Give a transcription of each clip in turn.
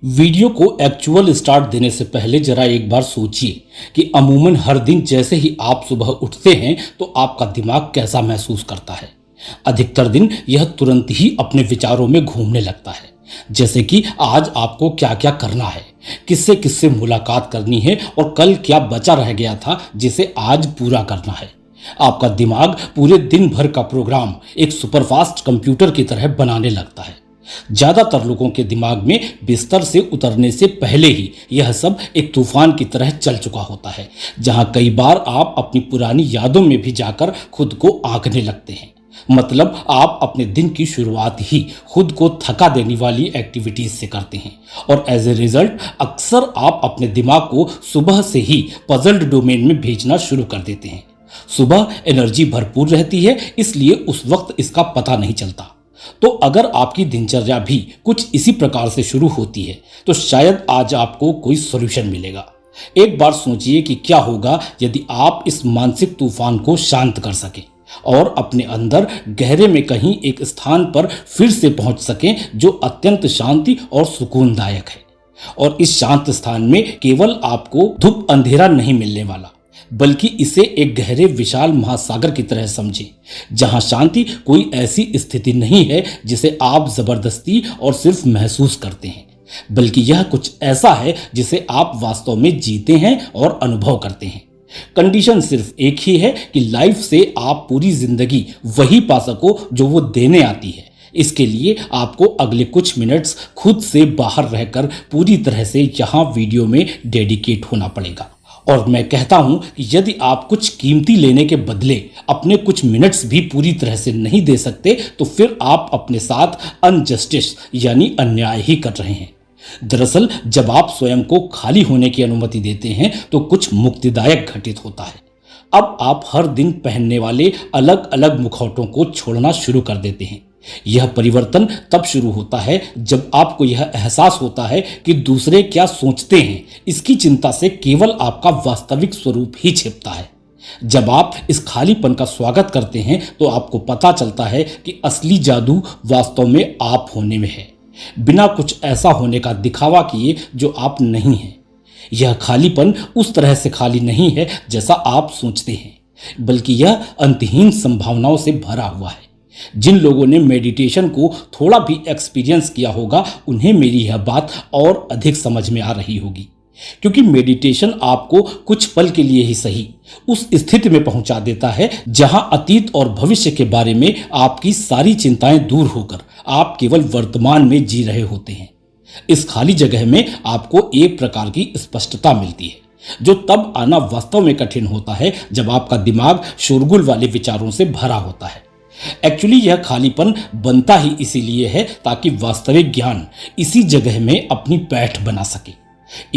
Video को actual start देने से पहले जरा एक बार सोचिए कि अमूमन हर दिन जैसे ही आप सुबह उठते हैं तो आपका दिमाग कैसा महसूस करता है। अधिकतर दिन यह तुरंत ही अपने विचारों में घूमने लगता है, जैसे कि आज आपको क्या क्या करना है, किससे किससे मुलाकात करनी है और कल क्या बचा रह गया था जिसे आज पूरा करना है। आपका दिमाग पूरे दिन भर का प्रोग्राम एक सुपरफास्ट कंप्यूटर की तरह बनाने लगता है। ज्यादातर लोगों के दिमाग में बिस्तर से उतरने से पहले ही यह सब एक तूफान की तरह चल चुका होता है, जहां कई बार आप अपनी पुरानी यादों में भी जाकर खुद को आंकने लगते हैं। मतलब आप अपने दिन की शुरुआत ही खुद को थका देने वाली एक्टिविटीज से करते हैं और एज ए रिजल्ट अक्सर आप अपने दिमाग को सुबह से ही पजल्ड डोमेन में भेजना शुरू कर देते हैं। सुबह एनर्जी भरपूर रहती है, इसलिए उस वक्त इसका पता नहीं चलता। तो अगर आपकी दिनचर्या भी कुछ इसी प्रकार से शुरू होती है तो शायद आज आपको कोई सॉल्यूशन मिलेगा। एक बार सोचिए कि क्या होगा यदि आप इस मानसिक तूफान को शांत कर सकें और अपने अंदर गहरे में कहीं एक स्थान पर फिर से पहुंच सकें जो अत्यंत शांति और सुकूनदायक है। और इस शांत स्थान में केवल आपको धूप अंधेरा नहीं मिलने वाला, बल्कि इसे एक गहरे विशाल महासागर की तरह समझें, जहां शांति कोई ऐसी स्थिति नहीं है जिसे आप जबरदस्ती और सिर्फ महसूस करते हैं, बल्कि यह कुछ ऐसा है जिसे आप वास्तव में जीते हैं और अनुभव करते हैं। कंडीशन सिर्फ एक ही है कि लाइफ से आप पूरी जिंदगी वही पा सको जो वो देने आती है। इसके लिए आपको अगले कुछ मिनट्स खुद से बाहर रहकर पूरी तरह से यहाँ वीडियो में डेडिकेट होना पड़ेगा। और मैं कहता हूं कि यदि आप कुछ कीमती लेने के बदले अपने कुछ मिनट्स भी पूरी तरह से नहीं दे सकते तो फिर आप अपने साथ अनजस्टिस यानी अन्याय ही कर रहे हैं। दरअसल जब आप स्वयं को खाली होने की अनुमति देते हैं तो कुछ मुक्तिदायक घटित होता है। अब आप हर दिन पहनने वाले अलग अलग मुखौटों को छोड़ना शुरू कर देते हैं। यह परिवर्तन तब शुरू होता है जब आपको यह एहसास होता है कि दूसरे क्या सोचते हैं इसकी चिंता से केवल आपका वास्तविक स्वरूप ही छिपता है। जब आप इस खालीपन का स्वागत करते हैं तो आपको पता चलता है कि असली जादू वास्तव में आप होने में है, बिना कुछ ऐसा होने का दिखावा किए जो आप नहीं हैं। यह खालीपन उस तरह से खाली नहीं है जैसा आप सोचते हैं, बल्कि यह अंतहीन संभावनाओं से भरा हुआ है। जिन लोगों ने मेडिटेशन को थोड़ा भी एक्सपीरियंस किया होगा उन्हें मेरी यह बात और अधिक समझ में आ रही होगी, क्योंकि मेडिटेशन आपको कुछ पल के लिए ही सही उस स्थिति में पहुंचा देता है जहां अतीत और भविष्य के बारे में आपकी सारी चिंताएं दूर होकर आप केवल वर्तमान में जी रहे होते हैं। इस खाली जगह में आपको एक प्रकार की स्पष्टता मिलती है जो तब आना वास्तव में कठिन होता है जब आपका दिमाग शोरगुल वाले विचारों से भरा होता है। एक्चुअली यह खालीपन बनता ही इसीलिए है ताकि वास्तविक ज्ञान इसी जगह में अपनी पैठ बना सके।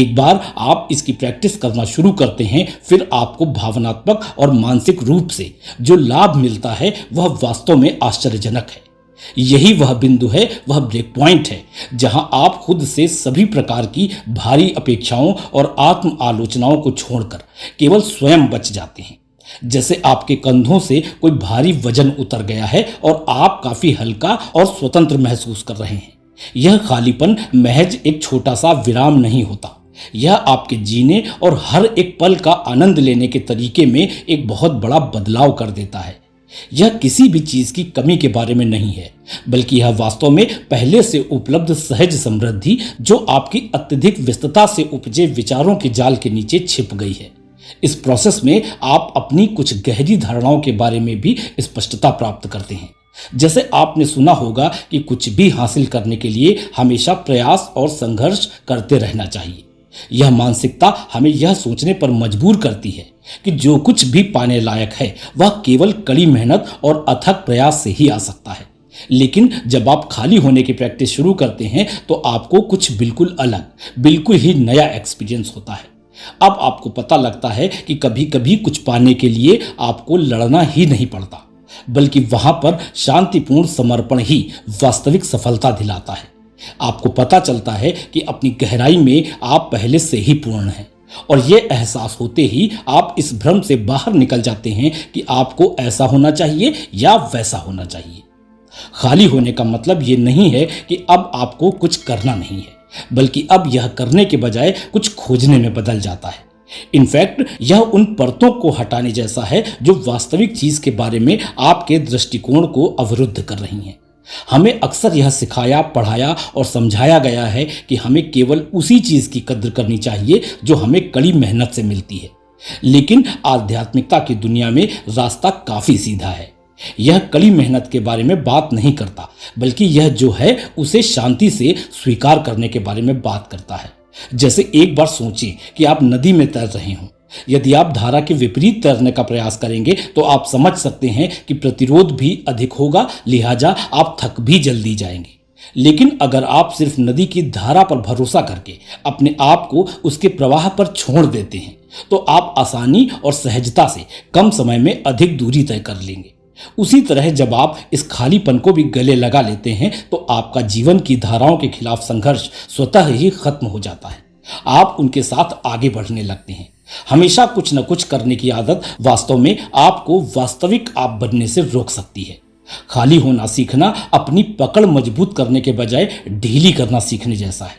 एक बार आप इसकी प्रैक्टिस करना शुरू करते हैं फिर आपको भावनात्मक और मानसिक रूप से जो लाभ मिलता है वह वास्तव में आश्चर्यजनक है। यही वह बिंदु है, वह ब्रेक पॉइंट है जहां आप खुद से सभी प्रकार की भारी अपेक्षाओं और आत्म आलोचनाओं को छोड़कर केवल स्वयं बच जाते हैं। जैसे आपके कंधों से कोई भारी वजन उतर गया है और आप काफी हल्का और स्वतंत्र महसूस कर रहे हैं। यह खालीपन महज एक छोटा सा विराम नहीं होता, यह आपके जीने और हर एक पल का आनंद लेने के तरीके में एक बहुत बड़ा बदलाव कर देता है। यह किसी भी चीज की कमी के बारे में नहीं है, बल्कि यह वास्तव में पहले से उपलब्ध सहज समृद्धि जो आपकी अत्यधिक व्यस्तता से उपजे विचारों के जाल के नीचे छिप गई है। इस प्रोसेस में आप अपनी कुछ गहरी धारणाओं के बारे में भी स्पष्टता प्राप्त करते हैं। जैसे आपने सुना होगा कि कुछ भी हासिल करने के लिए हमेशा प्रयास और संघर्ष करते रहना चाहिए। यह मानसिकता हमें यह सोचने पर मजबूर करती है कि जो कुछ भी पाने लायक है वह केवल कड़ी मेहनत और अथक प्रयास से ही आ सकता है। लेकिन जब आप खाली होने की प्रैक्टिस शुरू करते हैं तो आपको कुछ बिल्कुल अलग, बिल्कुल ही नया एक्सपीरियंस होता है। अब आपको पता लगता है कि कभी कभी कुछ पाने के लिए आपको लड़ना ही नहीं पड़ता, बल्कि वहां पर शांतिपूर्ण समर्पण ही वास्तविक सफलता दिलाता है। आपको पता चलता है कि अपनी गहराई में आप पहले से ही पूर्ण हैं और यह एहसास होते ही आप इस भ्रम से बाहर निकल जाते हैं कि आपको ऐसा होना चाहिए या वैसा होना चाहिए। खाली होने का मतलब ये नहीं है कि अब आपको कुछ करना नहीं है, बल्कि अब यह करने के बजाय कुछ खोजने में बदल जाता है। इनफैक्ट यह उन परतों को हटाने जैसा है जो वास्तविक चीज के बारे में आपके दृष्टिकोण को अवरुद्ध कर रही हैं। हमें अक्सर यह सिखाया, पढ़ाया और समझाया गया है कि हमें केवल उसी चीज की कद्र करनी चाहिए जो हमें कड़ी मेहनत से मिलती है। लेकिन आध्यात्मिकता की दुनिया में रास्ता काफी सीधा है। यह कड़ी मेहनत के बारे में बात नहीं करता, बल्कि यह जो है उसे शांति से स्वीकार करने के बारे में बात करता है। जैसे एक बार सोचें कि आप नदी में तैर रहे हों। यदि आप धारा के विपरीत तैरने का प्रयास करेंगे तो आप समझ सकते हैं कि प्रतिरोध भी अधिक होगा, लिहाजा आप थक भी जल्दी जाएंगे। लेकिन अगर आप सिर्फ नदी की धारा पर भरोसा करके अपने आप को उसके प्रवाह पर छोड़ देते हैं तो आप आसानी और सहजता से कम समय में अधिक दूरी तय कर लेंगे। उसी तरह जब आप इस खालीपन को भी गले लगा लेते हैं तो आपका जीवन की धाराओं के खिलाफ संघर्ष स्वतः ही खत्म हो जाता है। आप उनके साथ आगे बढ़ने लगते हैं। हमेशा कुछ न कुछ करने की आदत वास्तव में आपको वास्तविक आप बनने से रोक सकती है। खाली होना सीखना अपनी पकड़ मजबूत करने के बजाय ढीली करना सीखने जैसा है।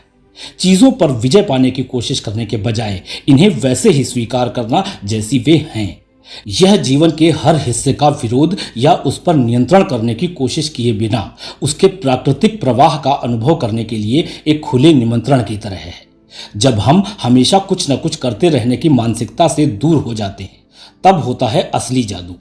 चीजों पर विजय पाने की कोशिश करने के बजाय इन्हें वैसे ही स्वीकार करना जैसी वे हैं। यह जीवन के हर हिस्से का विरोध या उस पर नियंत्रण करने की कोशिश किए बिना उसके प्राकृतिक प्रवाह का अनुभव करने के लिए एक खुले निमंत्रण की तरह है। जब हम हमेशा कुछ न कुछ करते रहने की मानसिकता से दूर हो जाते हैं तब होता है असली जादू।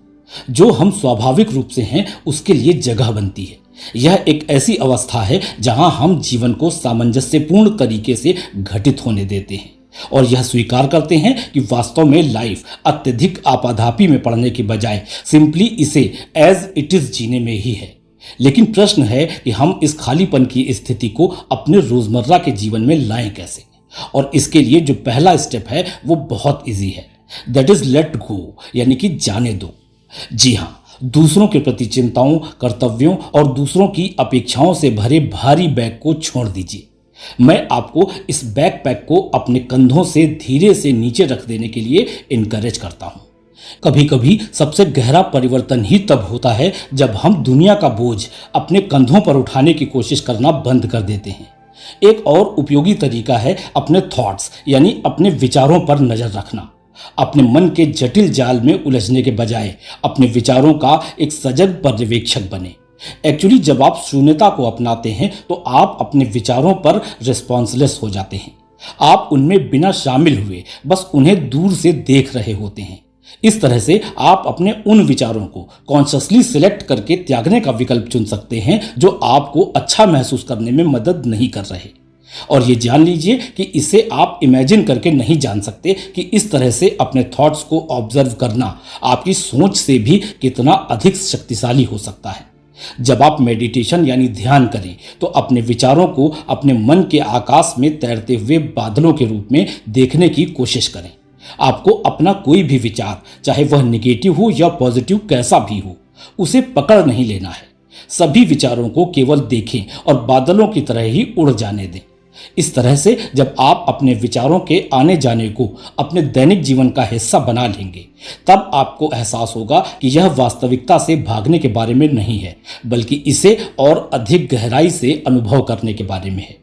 जो हम स्वाभाविक रूप से हैं उसके लिए जगह बनती है। यह एक ऐसी अवस्था है जहां हम जीवन को सामंजस्यपूर्ण तरीके से घटित होने देते हैं और यह स्वीकार करते हैं कि वास्तव में लाइफ अत्यधिक आपाधापी में पड़ने के बजाय सिंपली इसे एज इट इज जीने में ही है। लेकिन प्रश्न है कि हम इस खालीपन की स्थिति को अपने रोजमर्रा के जीवन में लाएं कैसे। और इसके लिए जो पहला स्टेप है वो बहुत इजी है, दैट इज लेट गो, यानी कि जाने दो। जी हाँ, दूसरों के प्रति चिंताओं, कर्तव्यों और दूसरों की अपेक्षाओं से भरे भारी बैग को छोड़ दीजिए। मैं आपको इस बैकपैक को अपने कंधों से धीरे से नीचे रख देने के लिए इनकरेज करता हूँ। कभी कभी सबसे गहरा परिवर्तन ही तब होता है जब हम दुनिया का बोझ अपने कंधों पर उठाने की कोशिश करना बंद कर देते हैं। एक और उपयोगी तरीका है अपने थॉट्स यानी अपने विचारों पर नजर रखना। अपने मन के जटिल जाल में उलझने के बजाय अपने विचारों का एक सजग पर्यवेक्षक बने। एक्चुअली जब आप शून्यता को अपनाते हैं तो आप अपने विचारों पर रिस्पॉन्सलेस हो जाते हैं। आप उनमें बिना शामिल हुए बस उन्हें दूर से देख रहे होते हैं। इस तरह से आप अपने उन विचारों को कॉन्शियसली सिलेक्ट करके त्यागने का विकल्प चुन सकते हैं जो आपको अच्छा महसूस करने में मदद नहीं कर रहे। और ये जान लीजिए कि इसे आप इमेजिन करके नहीं जान सकते कि इस तरह से अपने थॉट्स को ऑब्जर्व करना आपकी सोच से भी कितना अधिक शक्तिशाली हो सकता है। जब आप मेडिटेशन यानी ध्यान करें तो अपने विचारों को अपने मन के आकाश में तैरते हुए बादलों के रूप में देखने की कोशिश करें। आपको अपना कोई भी विचार, चाहे वह नेगेटिव हो या पॉजिटिव कैसा भी हो, उसे पकड़ नहीं लेना है। सभी विचारों को केवल देखें और बादलों की तरह ही उड़ जाने दें। इस तरह से जब आप अपने विचारों के आने जाने को अपने दैनिक जीवन का हिस्सा बना लेंगे तब आपको एहसास होगा कि यह वास्तविकता से भागने के बारे में नहीं है, बल्कि इसे और अधिक गहराई से अनुभव करने के बारे में है।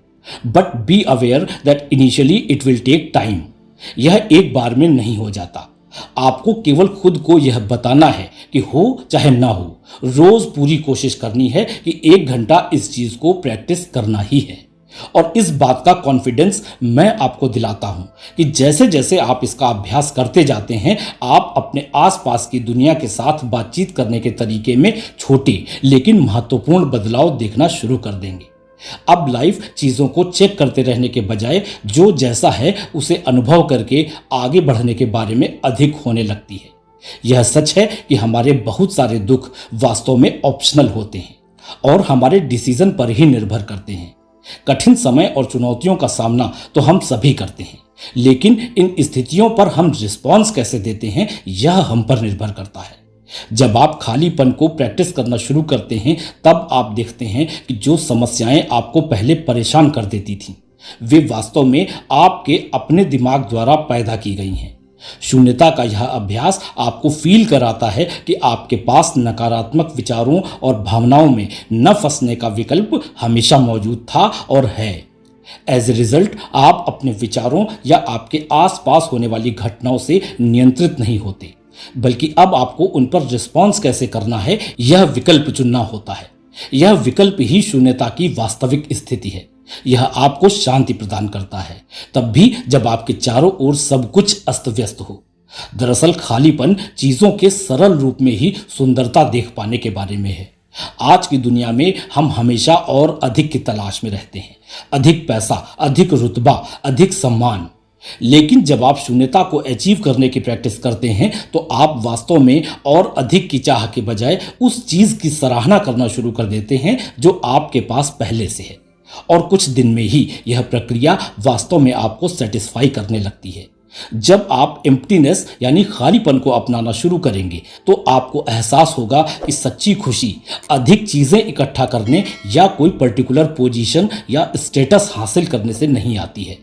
But be aware that initially it will take time. यह एक बार में नहीं हो जाता। आपको केवल खुद को यह बताना है कि हो चाहे ना हो, रोज पूरी कोशिश करनी है कि 1 घंटा इस चीज को प्रैक्टिस करना ही है। और इस बात का कॉन्फिडेंस मैं आपको दिलाता हूं कि जैसे जैसे आप इसका अभ्यास करते जाते हैं आप अपने आसपास की दुनिया के साथ बातचीत करने के तरीके में छोटे लेकिन महत्वपूर्ण बदलाव देखना शुरू कर देंगे। अब लाइफ चीजों को चेक करते रहने के बजाय जो जैसा है उसे अनुभव करके आगे बढ़ने के बारे में अधिक होने लगती है। यह सच है कि हमारे बहुत सारे दुख वास्तव में ऑप्शनल होते हैं और हमारे डिसीजन पर ही निर्भर करते हैं। कठिन समय और चुनौतियों का सामना तो हम सभी करते हैं, लेकिन इन स्थितियों पर हम रिस्पॉन्स कैसे देते हैं यह हम पर निर्भर करता है। जब आप खालीपन को प्रैक्टिस करना शुरू करते हैं तब आप देखते हैं कि जो समस्याएं आपको पहले परेशान कर देती थीं वे वास्तव में आपके अपने दिमाग द्वारा पैदा की गई हैं। शून्यता का यह अभ्यास आपको फील कराता है कि आपके पास नकारात्मक विचारों और भावनाओं में न फंसने का विकल्प हमेशा मौजूद था और है। एज ए रिजल्ट आप अपने विचारों या आपके आसपास होने वाली घटनाओं से नियंत्रित नहीं होते, बल्कि अब आपको उन पर रिस्पॉन्स कैसे करना है यह विकल्प चुनना होता है। यह विकल्प ही शून्यता की वास्तविक स्थिति है। यह आपको शांति प्रदान करता है, तब भी जब आपके चारों ओर सब कुछ अस्त व्यस्त हो। दरअसल खालीपन चीजों के सरल रूप में ही सुंदरता देख पाने के बारे में है। आज की दुनिया में हम हमेशा और अधिक की तलाश में रहते हैं, अधिक पैसा, अधिक रुतबा, अधिक सम्मान। लेकिन जब आप शून्यता को अचीव करने की प्रैक्टिस करते हैं तो आप वास्तव में और अधिक की चाह के बजाय उस चीज की सराहना करना शुरू कर देते हैं जो आपके पास पहले से है। और कुछ दिन में ही यह प्रक्रिया वास्तव में आपको सेटिस्फाई करने लगती है। जब आप एम्प्टीनेस यानी खालीपन को अपनाना शुरू करेंगे तो आपको एहसास होगा कि सच्ची खुशी अधिक चीजें इकट्ठा करने या कोई पर्टिकुलर पोजीशन या स्टेटस हासिल करने से नहीं आती है।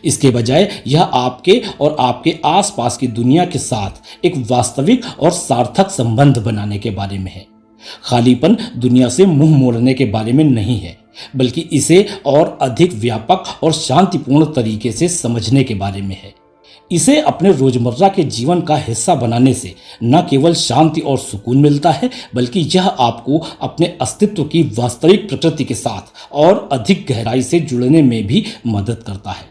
इसके बजाय यह आपके और आपके आसपास की दुनिया के साथ एक वास्तविक और सार्थक संबंध बनाने के बारे में है। खालीपन दुनिया से मुंह मोड़ने के बारे में नहीं है, बल्कि इसे और अधिक व्यापक और शांतिपूर्ण तरीके से समझने के बारे में है। इसे अपने रोजमर्रा के जीवन का हिस्सा बनाने से न केवल शांति और सुकून मिलता है, बल्कि यह आपको अपने अस्तित्व की वास्तविक प्रकृति के साथ और अधिक गहराई से जुड़ने में भी मदद करता है।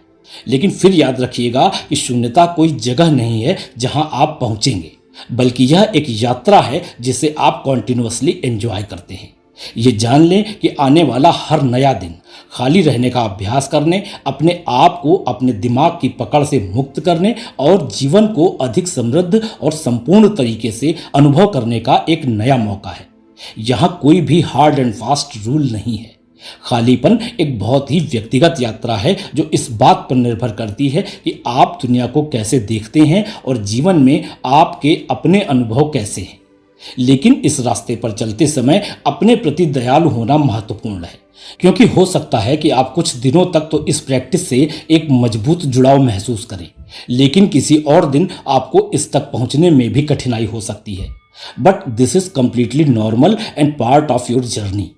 लेकिन फिर याद रखिएगा कि शून्यता कोई जगह नहीं है जहां आप पहुंचेंगे, बल्कि यह एक यात्रा है जिसे आप कॉन्टिन्यूअसली एंजॉय करते हैं। ये जान लें कि आने वाला हर नया दिन खाली रहने का अभ्यास करने, अपने आप को अपने दिमाग की पकड़ से मुक्त करने और जीवन को अधिक समृद्ध और संपूर्ण तरीके से अनुभव करने का एक नया मौका है। यहाँ कोई भी हार्ड एंड फास्ट रूल नहीं है। खालीपन एक बहुत ही व्यक्तिगत यात्रा है जो इस बात पर निर्भर करती है कि आप दुनिया को कैसे देखते हैं और जीवन में आपके अपने अनुभव कैसे हैं। लेकिन इस रास्ते पर चलते समय अपने प्रति दयालु होना महत्वपूर्ण है, क्योंकि हो सकता है कि आप कुछ दिनों तक तो इस प्रैक्टिस से एक मजबूत जुड़ाव महसूस करें, लेकिन किसी और दिन आपको इस तक पहुंचने में भी कठिनाई हो सकती है। But this is completely normal and part of your journey.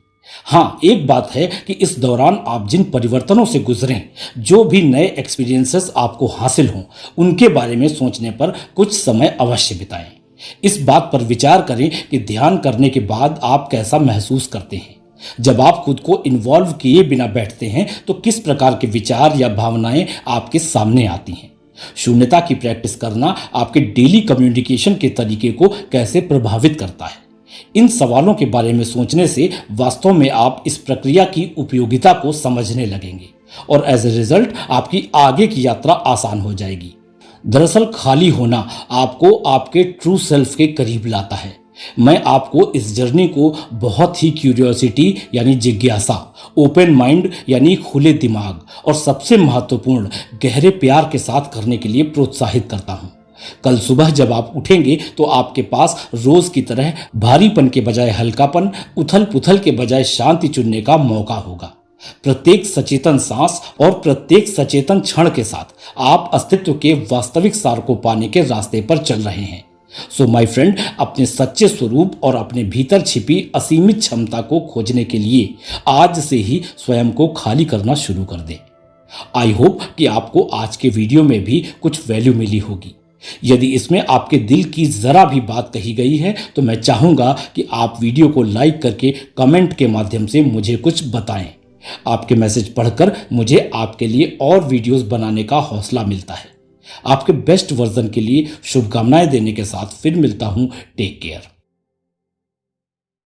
हाँ, एक बात है कि इस दौरान आप जिन परिवर्तनों से गुजरें, जो भी नए एक्सपीरियंसेस आपको हासिल हों, उनके बारे में सोचने पर कुछ समय अवश्य बिताएं। इस बात पर विचार करें कि ध्यान करने के बाद आप कैसा महसूस करते हैं। जब आप खुद को इन्वॉल्व किए बिना बैठते हैं तो किस प्रकार के विचार या भावनाएं आपके सामने आती हैं। शून्यता की प्रैक्टिस करना आपके डेली कम्युनिकेशन के तरीके को कैसे प्रभावित करता है। इन सवालों के बारे में सोचने से वास्तव में आप इस प्रक्रिया की उपयोगिता को समझने लगेंगे और एज ए रिजल्ट आपकी आगे की यात्रा आसान हो जाएगी। दरअसल खाली होना आपको आपके ट्रू सेल्फ के करीब लाता है। मैं आपको इस जर्नी को बहुत ही क्यूरियोसिटी यानी जिज्ञासा, ओपन माइंड यानी खुले दिमाग और सबसे महत्वपूर्ण गहरे प्यार के साथ करने के लिए प्रोत्साहित करता हूँ। कल सुबह जब आप उठेंगे तो आपके पास रोज की तरह भारीपन के बजाय हल्कापन, उथल पुथल के बजाय शांति चुनने का मौका होगा। प्रत्येक सचेतन सांस और प्रत्येक सचेतन क्षण के साथ आप अस्तित्व के वास्तविक सार को पाने के रास्ते पर चल रहे हैं। सो माय फ्रेंड, अपने सच्चे स्वरूप और अपने भीतर छिपी असीमित क्षमता को खोजने के लिए आज से ही स्वयं को खाली करना शुरू कर दें। आई होप कि आपको आज के वीडियो में भी कुछ वैल्यू मिली होगी। यदि इसमें आपके दिल की जरा भी बात कही गई है तो मैं चाहूंगा कि आप वीडियो को लाइक करके कमेंट के माध्यम से मुझे कुछ बताएं। आपके मैसेज पढ़कर मुझे आपके लिए और वीडियोस बनाने का हौसला मिलता है। आपके बेस्ट वर्जन के लिए शुभकामनाएं देने के साथ फिर मिलता हूं। Take care.